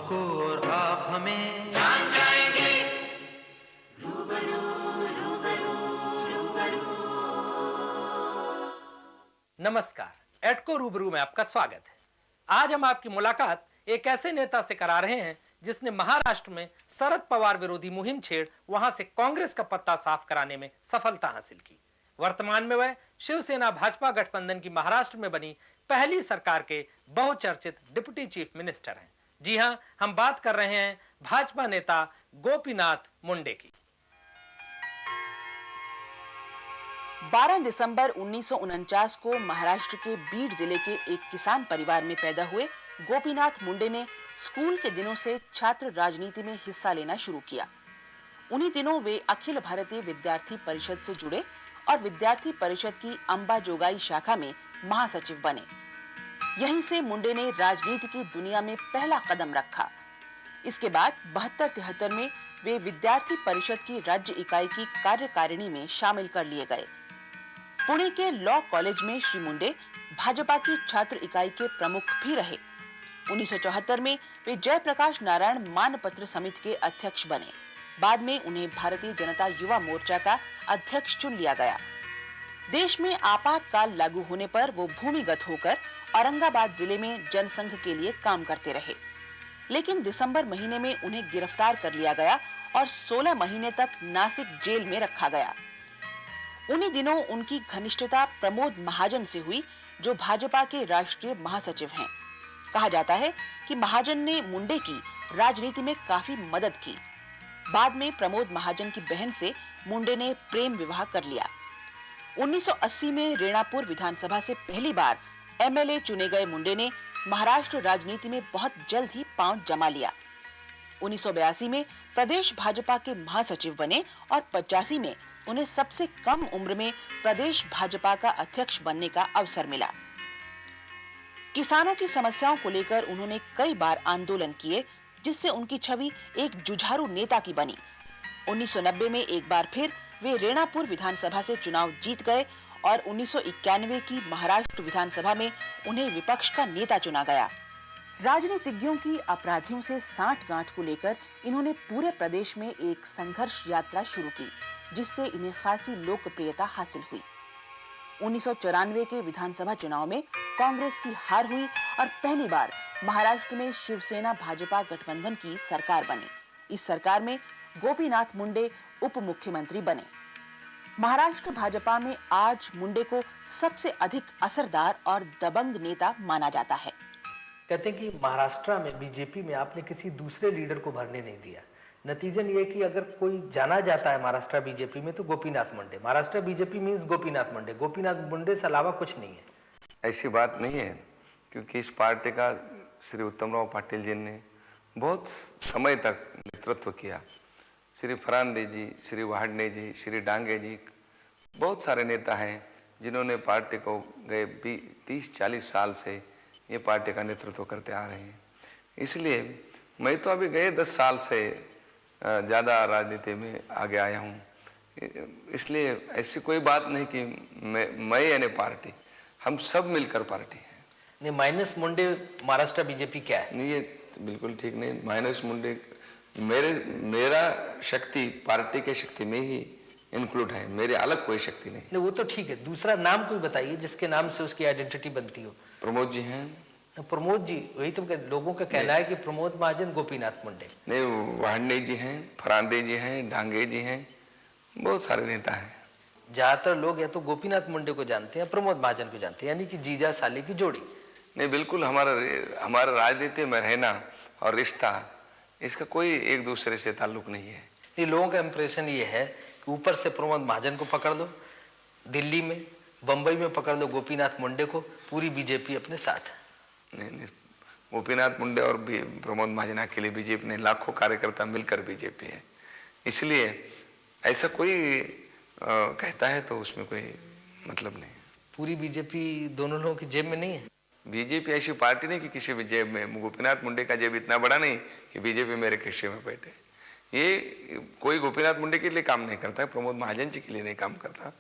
आपको और आप हमें जान जाएंगे। नमस्कार, एटको रूबरू में आपका स्वागत है। आज हम आपकी मुलाकात एक ऐसे नेता से करा रहे हैं जिसने महाराष्ट्र में शरद पवार विरोधी मुहिम छेड़ वहां से कांग्रेस का पत्ता साफ कराने में सफलता हासिल की। वर्तमान में वह शिवसेना भाजपा गठबंधन की महाराष्ट्र में बनी पहली सरकार के बहुचर्चित डिप्टी चीफ मिनिस्टर हैं। जी हां, हम बात कर रहे हैं भाजपा नेता गोपीनाथ मुंडे की। 12 दिसंबर 1949 को महाराष्ट्र के बीड जिले के एक किसान परिवार में पैदा हुए गोपीनाथ मुंडे ने स्कूल के दिनों से छात्र राजनीति में हिस्सा लेना शुरू किया। उन्हीं दिनों वे अखिल भारतीय विद्यार्थी परिषद से जुड़े और विद्यार्थी परिषद की अंबा जोगाई शाखा में महासचिव बने। यहीं से मुंडे ने राजनीति की दुनिया में पहला कदम रखा। इसके बाद 72-73 में वे विद्यार्थी परिषद की राज्य इकाई की कार्यकारिणी में शामिल कर लिए गए। पुणे के लॉ कॉलेज में श्री मुंडे भाजपा की छात्र इकाई के प्रमुख भी रहे। 1974 में वे जयप्रकाश नारायण मानपत्र समिति के अध्यक्ष बने। बाद में उन्हें भारतीय जनता युवा मोर्चा का अध्यक्ष चुन लिया गया। देश में आपातकाल लागू होने पर वो भूमिगत होकर औरंगाबाद जिले में जनसंघ के लिए काम करते रहे, लेकिन दिसंबर महीने में उन्हें गिरफ्तार कर लिया गया और 16 महीने तक नासिक जेल में रखा गया। उन्हीं दिनों उनकी घनिष्ठता प्रमोद महाजन से हुई, जो भाजपा के राष्ट्रीय महासचिव हैं। कहा जाता है कि महाजन ने मुंडे की राजनीति में काफी मदद की। बाद में प्रमोद महाजन की बहन से मुंडे ने प्रेम विवाह कर लिया। 1980 में रेणापुर विधानसभा से पहली बार एमएलए चुने गए मुंडे ने महाराष्ट्र राजनीति में बहुत जल्द ही पांव जमा लिया। 1982 में प्रदेश भाजपा के महासचिव बने और 85 में उन्हें सबसे कम उम्र में प्रदेश भाजपा का अध्यक्ष बनने का अवसर मिला। किसानों की समस्याओं को लेकर उन्होंने कई बार आंदोलन किए, जिससे उनकी छवि एक जुझारू नेता की बनी। 1990 में एक बार फिर वे रेणापुर विधानसभा से चुनाव जीत गए और 1991 की महाराष्ट्र विधानसभा में उन्हें विपक्ष का नेता चुना गया। राजनीतिज्ञों की अपराधियों से सांठ-गांठ को लेकर इन्होंने पूरे प्रदेश में एक संघर्ष यात्रा शुरू की, जिससे इन्हें खासी लोकप्रियता हासिल हुई। 1994 के विधानसभा चुनाव में कांग्रेस की हार हुई और पहली बार महाराष्ट्र में शिवसेना भाजपा गठबंधन की सरकार बनी। इस सरकार में गोपीनाथ मुंडे उप मुख्यमंत्री बने। महाराष्ट्र भाजपा में आज मुंडे को सबसे अधिक असरदार और दबंग नेता माना जाता है। कहते हैं कि महाराष्ट्र में बीजेपी में आपने किसी दूसरे लीडर को भरने नहीं दिया। नतीजन ये कि अगर कोई जाना जाता है महाराष्ट्र बीजेपी में तो गोपीनाथ मुंडे। Maharashtra BJP means Gopinath Munde. गोपीनाथ मुंडे से अलावा कुछ नहीं है। ऐसी बात नहीं है, क्योंकि इस पार्टी का श्री उत्तमराव पाटिल जी ने बहुत समय तक नेतृत्व किया। श्री फरांदे जी, श्री वाहडने जी, श्री डांगे जी, बहुत सारे नेता हैं जिन्होंने पार्टी को गए 30-40 साल से ये पार्टी का नेतृत्व करते आ रहे हैं। इसलिए मैं तो अभी गए 10 साल से ज़्यादा राजनीति में आगे आया हूँ। इसलिए ऐसी कोई बात नहीं कि मैं यानी पार्टी, हम सब मिलकर पार्टी है। नहीं, माइनस मुंडे महाराष्ट्र बीजेपी क्या है? नहीं, ये बिल्कुल ठीक नहीं। माइनस मुंडे मेरा शक्ति पार्टी के शक्ति में ही इंक्लूड है, मेरे अलग कोई शक्ति नहीं। नहीं, वो तो ठीक है। दूसरा नाम कोई बताइए जिसके नाम से उसकी आइडेंटिटी बनती हो। प्रमोद जी हैं। प्रमोद जी, वही तो लोगों का कहना है कि प्रमोद महाजन गोपीनाथ मुंडे। नहीं, वाहडने जी हैं, फरांदे जी हैं, डांगे जी हैं, बहुत सारे नेता हैं। ज्यादातर लोग या तो गोपीनाथ मुंडे को जानते हैं, प्रमोद महाजन को जानते हैं, यानी कि जीजा साले की जोड़ी। नहीं, बिल्कुल हमारा राजनीति में रहना और रिश्ता, इसका कोई एक दूसरे से ताल्लुक नहीं है। ये लोगों का इंप्रेशन ये है कि ऊपर से प्रमोद महाजन को पकड़ लो, दिल्ली में बंबई में पकड़ लो गोपीनाथ मुंडे को, पूरी बीजेपी अपने साथ है। नहीं, गोपीनाथ मुंडे और प्रमोद महाजन अकेले बीजेपी ने, लाखों कार्यकर्ता मिलकर बीजेपी है। इसलिए ऐसा कोई कहता है तो उसमें कोई मतलब नहीं। पूरी बीजेपी दोनों लोगों की जेब में नहीं है। बीजेपी ऐसी पार्टी नहीं कि किसी भी जेब में, गोपीनाथ मुंडे का जेब इतना बड़ा नहीं कि बीजेपी मेरे खिस्से में बैठे। ये कोई गोपीनाथ मुंडे के लिए काम नहीं करता, प्रमोद महाजन जी के लिए नहीं काम करता।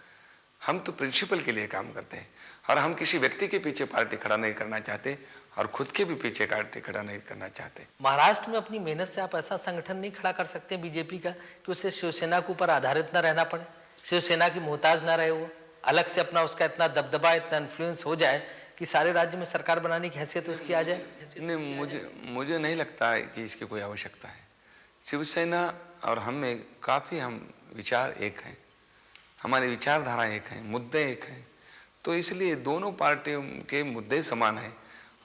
हम तो प्रिंसिपल के लिए काम करते हैं और हम किसी व्यक्ति के पीछे पार्टी खड़ा नहीं करना चाहते और खुद के भी पीछे खड़ा नहीं करना चाहते। महाराष्ट्र में अपनी मेहनत से आप ऐसा संगठन नहीं खड़ा कर सकते बीजेपी का कि उसे शिवसेना के ऊपर आधारित न रहना पड़े, शिवसेना की मोहताज ना रहे, वो अलग से अपना उसका इतना दबदबा, इतना इन्फ्लुएंस हो जाए कि सारे राज्य में सरकार बनाने की हैसियत उसकी आ जाए। नहीं, मुझे नहीं लगता है कि इसकी कोई आवश्यकता है। शिवसेना और हम में काफ़ी हम विचार एक हैं, हमारी विचारधारा एक है, मुद्दे एक हैं, तो इसलिए दोनों पार्टियों के मुद्दे समान हैं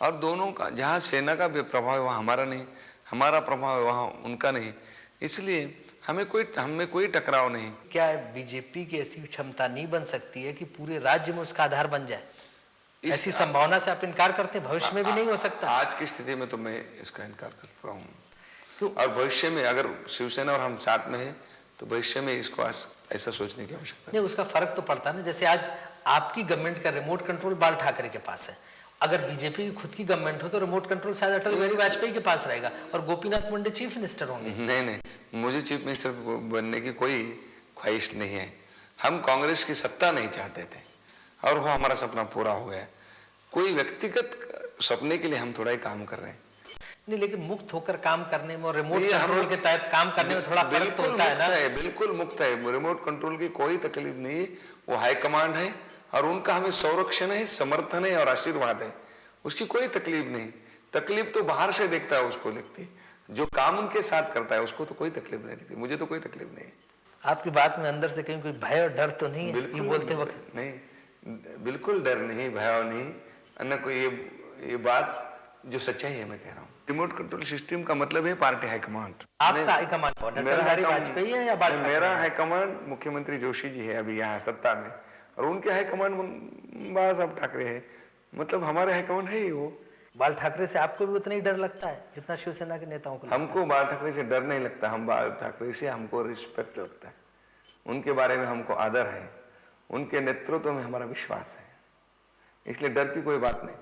और दोनों का, जहाँ सेना का भी प्रभाव है वहाँ हमारा नहीं, हमारा प्रभाव है वहाँ उनका नहीं, इसलिए हमें कोई टकराव नहीं। क्या बीजेपी की ऐसी क्षमता नहीं बन सकती है कि पूरे राज्य में उसका आधार बन जाए? ऐसी संभावना से आप इनकार करते हैं? भविष्य में भी नहीं हो सकता? आज की स्थिति में तो मैं इसका इनकार करता हूँ, और भविष्य में अगर शिवसेना और हम साथ में हैं तो भविष्य में इसको ऐसा सोचने की आवश्यकता नहीं। उसका फर्क तो पड़ता है ना, जैसे आज आपकी गवर्नमेंट का रिमोट कंट्रोल बाल ठाकरे के पास है, अगर बीजेपी की खुद की गवर्नमेंट हो तो रिमोट कंट्रोल शायद अटल बिहारी वाजपेयी के पास रहेगा और गोपीनाथ मुंडे चीफ मिनिस्टर होंगे। नहीं, मुझे चीफ मिनिस्टर बनने की कोई ख्वाहिश नहीं है। हम कांग्रेस की सत्ता नहीं चाहते थे और वो हमारा सपना पूरा हो गया। कोई व्यक्तिगत सपने के लिए हम थोड़ा ही काम कर रहे हैं। नहीं, लेकिन मुक्त होकर काम करने में और रिमोट कंट्रोल के तहत काम करने में थोड़ा फर्क तो होता है ना। बिल्कुल मुक्त है, रिमोट कंट्रोल की कोई तकलीफ नहीं है। वो हाई कमांड है और उनका हमें संरक्षण है, समर्थन है और आशीर्वाद है, उसकी कोई तकलीफ नहीं। तकलीफ तो बाहर से देखता है उसको दिखती, जो काम उनके साथ करता है उसको तो कोई तकलीफ नहीं दिखती। मुझे तो कोई तकलीफ नहीं है। आपकी बात में अंदर से कहीं कोई भय और डर तो नहीं है? बिल्कुल बोलते वक्त नहीं, बिल्कुल डर नहीं, भय नहीं, अन्य कोई ये बात जो सच्चाई है मैं कह रहा हूँ। रिमोट कंट्रोल सिस्टम का मतलब है पार्टी हाईकमांड। आपका हाईकमांड वाजपेयी है या मेरा हाईकमांड मुख्यमंत्री जोशी जी है अभी यहाँ सत्ता में, और उनके हाईकमांड बाला साहब ठाकरे है, मतलब हमारे हाईकमांड है ही वो। बाल ठाकरे से आपको भी उतना ही डर लगता है जितना शिवसेना के नेताओं को? हमको बाल ठाकरे से डर नहीं लगता, हम बाल ठाकरे से हमको रिस्पेक्ट लगता है, उनके बारे में हमको आदर है, उनके नेतृत्व में हमारा विश्वास है, इसलिए डर की कोई बात नहीं।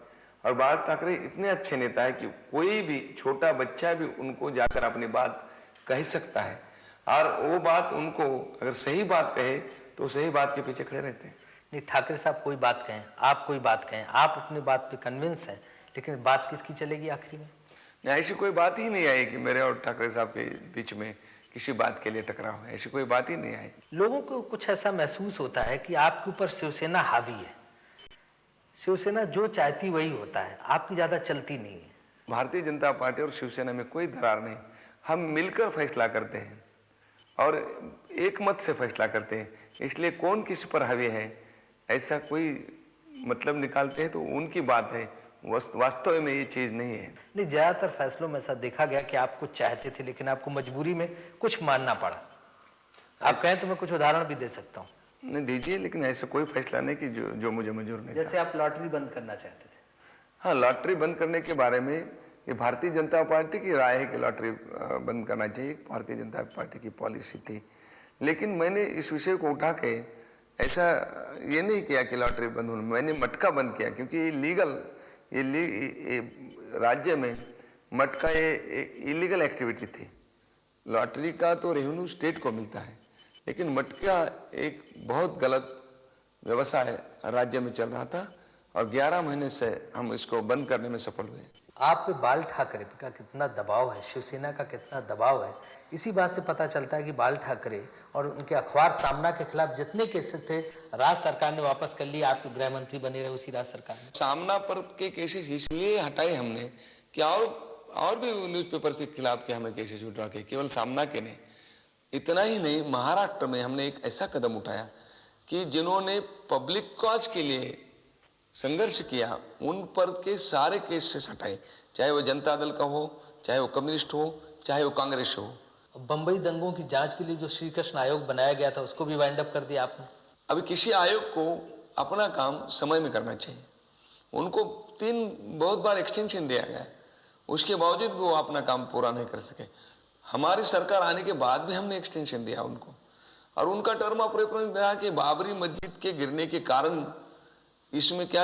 और बाल ठाकरे इतने अच्छे नेता है कि कोई भी छोटा बच्चा भी उनको जाकर अपनी बात कह सकता है, और वो बात उनको अगर सही बात कहे तो सही बात के पीछे खड़े रहते हैं। नहीं, ठाकरे साहब कोई बात कहें, आप कोई बात कहें, आप अपनी बात पे कन्विंस हैं, लेकिन बात किसकी चलेगी आखिरी में? नहीं, ऐसी कोई बात ही नहीं आई कि मेरे और ठाकरे साहब के बीच में किसी बात के लिए टकराव है, ऐसी कोई बात ही नहीं आई। लोगों को कुछ ऐसा महसूस होता है कि आपके ऊपर शिवसेना हावी है, शिवसेना जो चाहती वही होता है, आपकी ज्यादा चलती नहीं है। भारतीय जनता पार्टी और शिवसेना में कोई दरार नहीं, हम मिलकर फैसला करते हैं और एक मत से फैसला करते हैं, इसलिए कौन किस पर हावी है ऐसा कोई मतलब निकालते हैं तो उनकी बात है, वास्तव में ये चीज नहीं है। नहीं, ज्यादातर फैसलों में ऐसा देखा गया कि आप कुछ चाहते थे लेकिन आपको मजबूरी में कुछ मानना पड़ा। आप कहें तो मैं कुछ उदाहरण भी दे सकता हूँ। नहीं दीजिए, लेकिन ऐसा कोई फैसला नहीं कि जो मुझे मंजूर नहीं। जैसे आप लॉटरी बंद करना चाहते थे। हाँ, लॉटरी बंद करने के बारे में ये भारतीय जनता पार्टी की राय है कि लॉटरी बंद करना चाहिए, भारतीय जनता पार्टी की पॉलिसी थी, लेकिन मैंने इस विषय को उठा के ऐसा ये नहीं किया कि लॉटरी बंद हो, मैंने मटका बंद किया, क्योंकि ये लीगल ये राज्य में मटका ये इलीगल एक्टिविटी थी। लॉटरी का तो रेवेन्यू स्टेट को मिलता है, लेकिन मटका एक बहुत गलत व्यवसाय राज्य में चल रहा था और 11 महीने से हम इसको बंद करने में सफल हुए। आप पे बाल ठाकरे का कितना दबाव है, शिवसेना का कितना दबाव है, इसी बात से पता चलता है कि बाल ठाकरे और उनके अखबार सामना के खिलाफ जितने केसेस थे राज्य सरकार ने वापस कर लिए, आपके गृह मंत्री बने रहे उसी राज्य सरकार में। सामना पर के केसेस इसलिए हटाए हमने कि और भी न्यूज़पेपर के खिलाफ के हमें केसेस उठा के, केवल सामना के नहीं। इतना ही नहीं, महाराष्ट्र में हमने एक ऐसा कदम उठाया कि जिन्होंने पब्लिक कॉज के लिए संघर्ष किया उन पर के सारे केसेस हटाए, चाहे वो जनता दल का हो, चाहे वो कम्युनिस्ट हो, चाहे वो कांग्रेस हो। बंबई दंगों की जांच के लिए जो श्री कृष्ण आयोग बनाया गया था उसको भी वाइंड अप कर दिया आपने। अभी किसी आयोग को अपना काम समय में करना चाहिए, उनको बहुत बार एक्सटेंशन दिया गया, उसके बावजूद भी वो अपना काम पूरा नहीं कर सके। हमारी सरकार आने के बाद भी हमने एक्सटेंशन दिया उनको, और उनका टर्म ऑफ रेफरेंस दिया कि बाबरी मस्जिद के गिरने के कारण इसमें क्या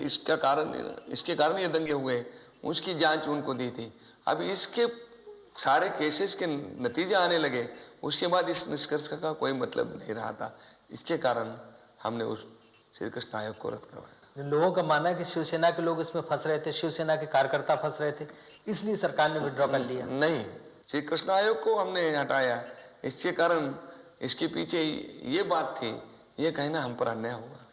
इसके कारण ये दंगे हुए, उसकी जांच उनको दी थी। अब इसके सारे केसेस के नतीजे आने लगे, उसके बाद इस निष्कर्ष का कोई मतलब नहीं रहा था, इसके कारण हमने उस श्री कृष्ण आयोग को रद्द करवाया। लोगों का मानना है कि शिवसेना के लोग इसमें फंस रहे थे, शिवसेना के कार्यकर्ता फंस रहे थे, इसलिए सरकार ने विड्रॉ कर लिया। नहीं, श्री कृष्ण आयोग को हमने हटाया, इसके कारण इसके पीछे ये बात थी, ये कहना हम पर अन्याय होगा।